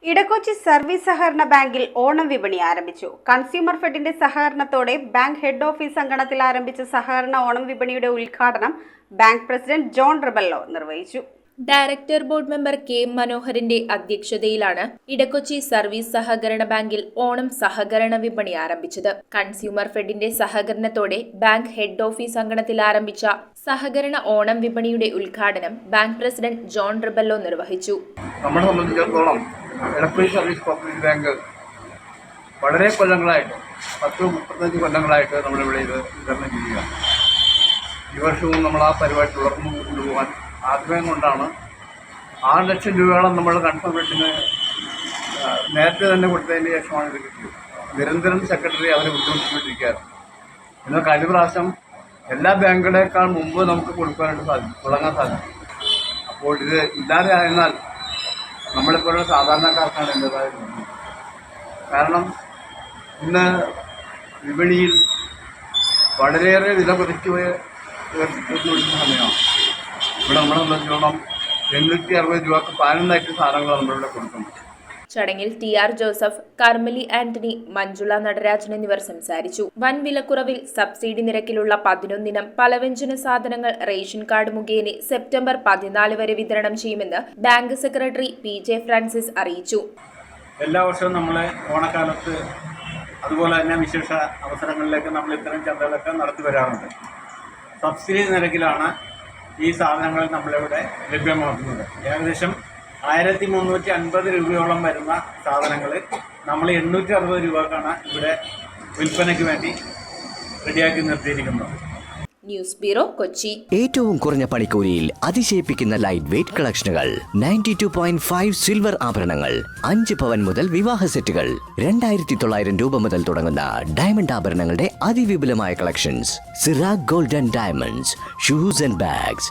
Edakochi service സഹകരണ ബാങ്കിൽ ഓണം വിപണി ആരംഭിച്ചു. കൺസ്യൂമർ ഫെഡിന്റെ സഹകരണത്തോടെ ബാങ്ക് ഹെഡ് ഓഫീസ് അങ്കണത്തിൽ ആരംഭിച്ച സഹകരണ ഓണം വിപണിയുടെ ഉദ്ഘാടനം ബാങ്ക് പ്രസിഡന്റ് ജോൺ റിബല്ലോ നിർവഹിച്ചു. ഡയറക്ടർ ബോർഡ് മെമ്പർ കെ മനോഹരന്റെ അധ്യക്ഷതയിലാണ് ഇടക്കൊച്ചി സർവീസ് സഹകരണ ബാങ്കിൽ ഓണം സഹകരണ വിപണി ആരംഭിച്ചത്. കൺസ്യൂമർ ഫെഡിന്റെ സഹകരണത്തോടെ ബാങ്ക് ഹെഡ് ഓഫീസ് അങ്കണത്തിൽ ആരംഭിച്ച സഹകരണ ഓണം വിപണിയുടെ ഉദ്ഘാടനം ബാങ്ക് പ്രസിഡന്റ് ജോൺ റിബല്ലോ നിർവഹിച്ചു. നമ്മളെ സംബന്ധിച്ചിടത്തോളം ഇടക്കൊച്ചി സർവീസ് കോപ്പറേറ്റീവ് ബാങ്ക് വളരെ കൊല്ലങ്ങളായിട്ട് 10-35 കൊല്ലങ്ങളായിട്ട് നമ്മളിവിടെ ഇത് വിതരണം ചെയ്യുകയാണ്. ഈ വർഷവും നമ്മൾ ആ പരിപാടി തുടർന്ന് കൊണ്ടുപോകാൻ ആഗ്രഹം കൊണ്ടാണ് 6 ലക്ഷം രൂപയോളം നമ്മൾ കൺസ്യൂമർ നേരത്തെ തന്നെ കൊടുത്തതിന് ശേഷമാണ് ഇത് കിട്ടിയത്. നിരന്തരം സെക്രട്ടറി അവരെ ബുദ്ധിമുട്ടിക്കൊണ്ടിരിക്കുകയാണ്. എന്നാൽ കഴിഞ്ഞ പ്രാവശ്യം എല്ലാ ബാങ്കുകളേക്കാൾ മുമ്പ് നമുക്ക് കൊടുക്കാനായിട്ട് തുടങ്ങാൻ സാധിക്കും. അപ്പോൾ ഇത് ഇല്ലാതെ ആയിരുന്നാൽ നമ്മളിപ്പോഴുള്ള സാധാരണക്കാർക്കാണ് എൻ്റെതായ ബുദ്ധിമുട്ട്. കാരണം ഇന്ന് വിപണിയിൽ വളരെയേറെ വില കുറച്ച് ഉയർത്തിക്കൊണ്ടിരിക്കുന്ന സമയമാണ്. ഇവിടെ നമ്മളെ സംബന്ധിച്ചോളം 860 രൂപക്ക് 11 സാധനങ്ങൾ നമ്മളിവിടെ കൊടുക്കുന്നത്. ചടങ്ങിൽ ടി.ആർ. ജോസഫ്, കാർമലി ആന്റണി, മഞ്ജുള നടരാജൻ എന്നിവർ സംസാരിച്ചു. വൻ വിലക്കുറവിൽ സബ്സിഡി നിരക്കിലുള്ള 11 പലവ്യഞ്ജന സാധനങ്ങൾ റേഷൻ കാർഡ് മുഖേന സെപ്റ്റംബർ 14 വരെ വിതരണം ചെയ്യുമെന്ന് ബാങ്ക് സെക്രട്ടറി പി.ജെ. ഫ്രാൻസിസ് അറിയിച്ചു. എല്ലാ വർഷവും നമ്മൾ ഓണക്കാലത്ത് അതുപോലെ തന്നെ വിശേഷ അവസരങ്ങളിലേക്ക് നമ്മൾ ഇത്തരം ചന്തകളൊക്കെ നടത്തി വരാറുണ്ട്. സബ്സിഡി നിരക്കിലാണ് ഈ സാധനങ്ങൾ നമ്മളിവിടെ ലഭ്യമാക്കുന്നത്. ഏകദേശം 1350 രൂപയോളം വരുന്ന സാധനങ്ങൾ നമ്മൾ 860 രൂപക്കാണ് ഇവിടെ വിൽപ്പനയ്ക്ക് വേണ്ടി റെഡിയാക്കി നിർത്തിയിരിക്കുന്നത്. News bureau, Kochi. ഏറ്റവും കുറഞ്ഞ പണിക്കൂലിയിൽ അതിശയിപ്പിക്കുന്ന ലൈറ്റ് വെയ്റ്റ് കളക്ഷനുകൾ. 92.5 സിൽവർ ആഭരണങ്ങൾ, 5 പവൻ മുതൽ വിവാഹ സെറ്റുകൾ, 2900 രൂപ മുതൽ തുടങ്ങുന്ന ഡയമണ്ട് ആഭരണങ്ങളുടെ അതിവിപുലമായ collections. Sirag golden diamonds, shoes and bags.